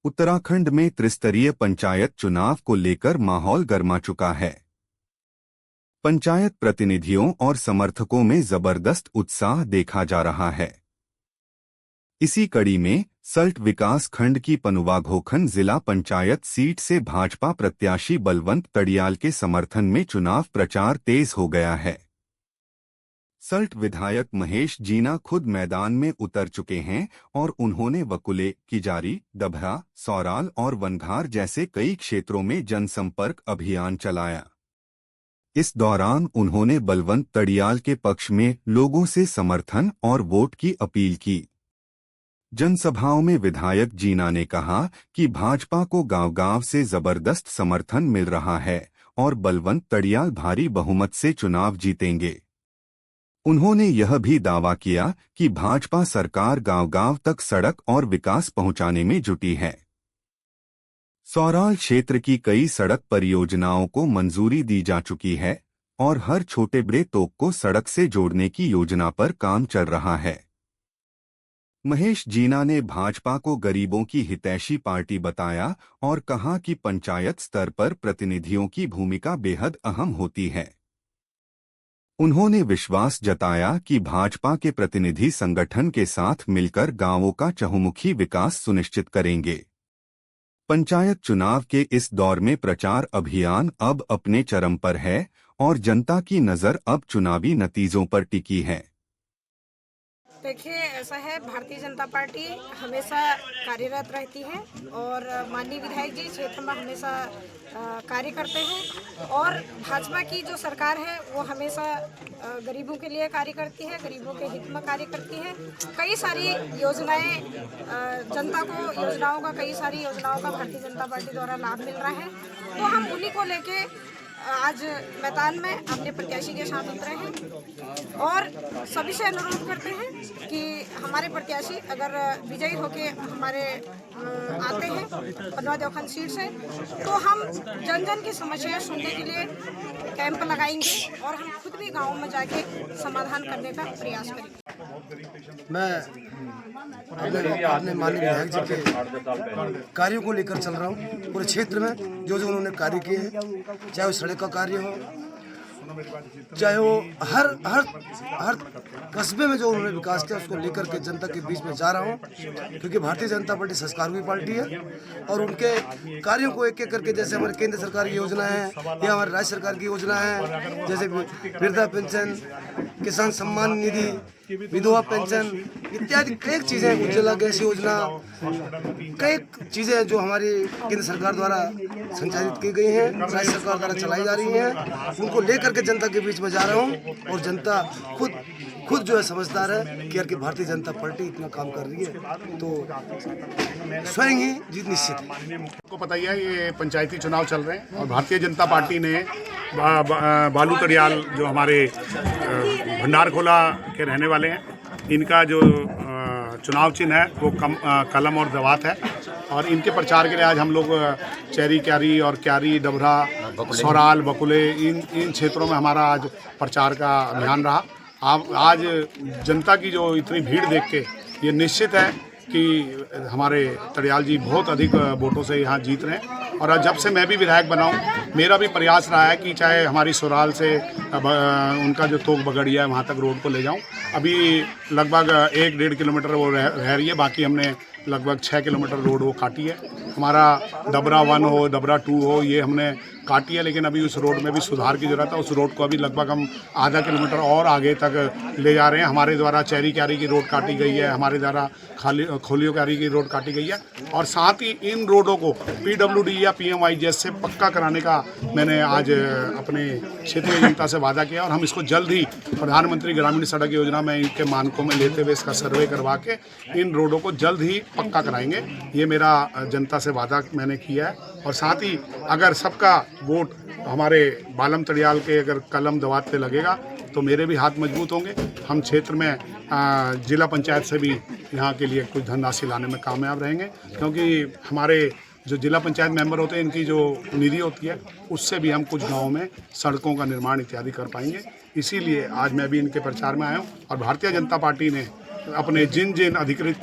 उत्तराखंड में त्रिस्तरीय पंचायत चुनाव को लेकर माहौल गर्मा चुका है। पंचायत प्रतिनिधियों और समर्थकों में जबरदस्त उत्साह देखा जा रहा है। इसी कड़ी में सल्ट विकास खंड की पनुवाघोखन जिला पंचायत सीट से भाजपा प्रत्याशी बलवंत तड़ियाल के समर्थन में चुनाव प्रचार तेज हो गया है। सल्ट विधायक महेश जीना खुद मैदान में उतर चुके हैं और उन्होंने वकुले, किजारी, डभरा, सौराल और वनघार जैसे कई क्षेत्रों में जनसंपर्क अभियान चलाया। इस दौरान उन्होंने बलवंत तड़ियाल के पक्ष में लोगों से समर्थन और वोट की अपील की। जनसभाओं में विधायक जीना ने कहा कि भाजपा को गांव-गांव से जबरदस्त समर्थन मिल रहा है और बलवंत तड़ियाल भारी बहुमत से चुनाव जीतेंगे। उन्होंने यह भी दावा किया कि भाजपा सरकार गांव-गांव तक सड़क और विकास पहुंचाने में जुटी है। सौराल क्षेत्र की कई सड़क परियोजनाओं को मंजूरी दी जा चुकी है और हर छोटे बड़े तोक को सड़क से जोड़ने की योजना पर काम चल रहा है। महेश जीना ने भाजपा को गरीबों की हितैषी पार्टी बताया और कहा कि पंचायत स्तर पर प्रतिनिधियों की भूमिका बेहद अहम होती है। उन्होंने विश्वास जताया कि भाजपा के प्रतिनिधि संगठन के साथ मिलकर गांवों का चहुमुखी विकास सुनिश्चित करेंगे। पंचायत चुनाव के इस दौर में प्रचार अभियान अब अपने चरम पर है और जनता की नज़र अब चुनावी नतीजों पर टिकी है। देखिए, ऐसा है, भारतीय जनता पार्टी हमेशा कार्यरत रहती है और माननीय विधायक जी क्षेत्र में हमेशा कार्य करते हैं और भाजपा की जो सरकार है वो हमेशा गरीबों के लिए कार्य करती है, गरीबों के हित में कार्य करती है। कई सारी योजनाएं जनता को कई सारी योजनाओं का भारतीय जनता पार्टी द्वारा लाभ मिल रहा है, तो हम उन्हीं को लेके आज मैदान में अपने प्रत्याशी के साथ उतरे हैं और सभी से अनुरोध करते हैं कि हमारे प्रत्याशी अगर विजयी होके हमारे आते हैं पनुवाघोखन सीट से, तो हम जन जन की समस्याएं सुनने के लिए कैंप लगाएंगे और हम खुद भी गाँव में जाके समाधान करने का प्रयास करेंगे। मैं अपने माननीय विधायक जी के कार्यों को लेकर चल रहा हूँ। पूरे क्षेत्र में जो उन्होंने कार्य किए हैं, चाहे वो सड़क का कार्य हो, चाहे वो हर कस्बे में जो उन्होंने विकास किया, उसको लेकर के जनता के बीच में जा रहा हूँ। क्योंकि भारतीय जनता पार्टी संस्कार की पार्टी है और उनके कार्यों को एक एक करके, जैसे हमारे केंद्र सरकार की योजना है या हमारे राज्य सरकार की योजना है, जैसे वृद्धा पेंशन, किसान सम्मान निधि, विधवा पेंशन इत्यादि कई चीज़ें, उज्ज्वला गैस योजना, कई चीज़ें जो हमारी केंद्र सरकार द्वारा संचालित की गई हैं, राज्य सरकार द्वारा चलाई जा रही हैं, उनको लेकर के जनता के बीच में जा रहा हूँ और जनता खुद जो है समझदार है कि यार कि भारतीय जनता पार्टी इतना काम कर रही है तो स्वयं ही जीत निश्चित है। आपको पता ही है, ये पंचायती चुनाव चल रहे हैं और भारतीय जनता पार्टी ने बालू तड़ियाल जो हमारे भंडारखोला के रहने वाले हैं, इनका जो चुनाव चिन्ह है वो कलम और दवात है और इनके प्रचार के लिए आज हम लोग चेरी क्यारी और क्यारी, डभरा, सौराल, बकुले इन क्षेत्रों में हमारा आज प्रचार का अभियान रहा। आज जनता की जो इतनी भीड़ देख के ये निश्चित है कि हमारे तड़ियाल जी बहुत अधिक वोटों से यहाँ जीत रहे हैं और जब से मैं भी विधायक बना हूँ, मेरा भी प्रयास रहा है कि चाहे हमारी सौराल से उनका जो तोक बगड़िया है वहाँ तक रोड को ले जाऊँ। अभी लगभग 1-1.5 किलोमीटर वो रह रही है, बाकी हमने लगभग 6 किलोमीटर रोड वो काटी है। हमारा डबरा 1 हो, डबरा 2 हो, ये हमने काटी है, लेकिन अभी उस रोड में भी सुधार की जरूरत है। उस रोड को अभी लगभग हम आधा किलोमीटर और आगे तक ले जा रहे हैं। हमारे द्वारा चेरी क्यारी की रोड काटी गई है, हमारे द्वारा खोलियो क्यारी की रोड काटी गई है और साथ ही इन रोडों को PWD या PMIGS से पक्का कराने का मैंने आज अपने क्षेत्रीय जनता से वादा किया और हम इसको जल्द ही प्रधानमंत्री ग्रामीण सड़क योजना में इनके मानकों में लेते हुए इसका सर्वे करवा के इन रोडों को जल्द ही पक्का कराएंगे। ये मेरा जनता से वादा मैंने किया है और साथ ही अगर सबका वोट हमारे बालम तड़ियाल के अगर कलम दवात पे लगेगा तो मेरे भी हाथ मजबूत होंगे। हम क्षेत्र में जिला पंचायत से भी यहाँ के लिए कुछ धनराशि लाने में कामयाब रहेंगे, क्योंकि हमारे जो जिला पंचायत मेंबर होते हैं, इनकी जो निधि होती है उससे भी हम कुछ गाँव में सड़कों का निर्माण इत्यादि कर पाएंगे। इसीलिए आज मैं भी इनके प्रचार में आया हूँ और भारतीय जनता पार्टी ने अपने जिन जिन अधिकृत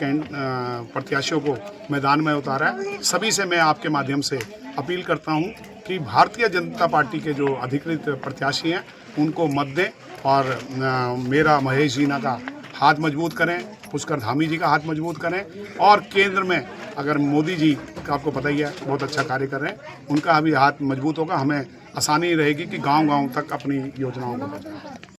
प्रत्याशियों को मैदान में उतारा है, सभी से मैं आपके माध्यम से अपील करता हूं कि भारतीय जनता पार्टी के जो अधिकृत प्रत्याशी हैं उनको मत दें और मेरा महेश जीना का हाथ मजबूत करें, पुष्कर धामी जी का हाथ मजबूत करें और केंद्र में अगर मोदी जी का आपको पता ही है बहुत अच्छा कार्य कर रहे हैं, उनका भी हाथ मजबूत होगा। हमें आसानी रहेगी कि गांव-गांव तक अपनी योजनाओं को पहुंचाएं।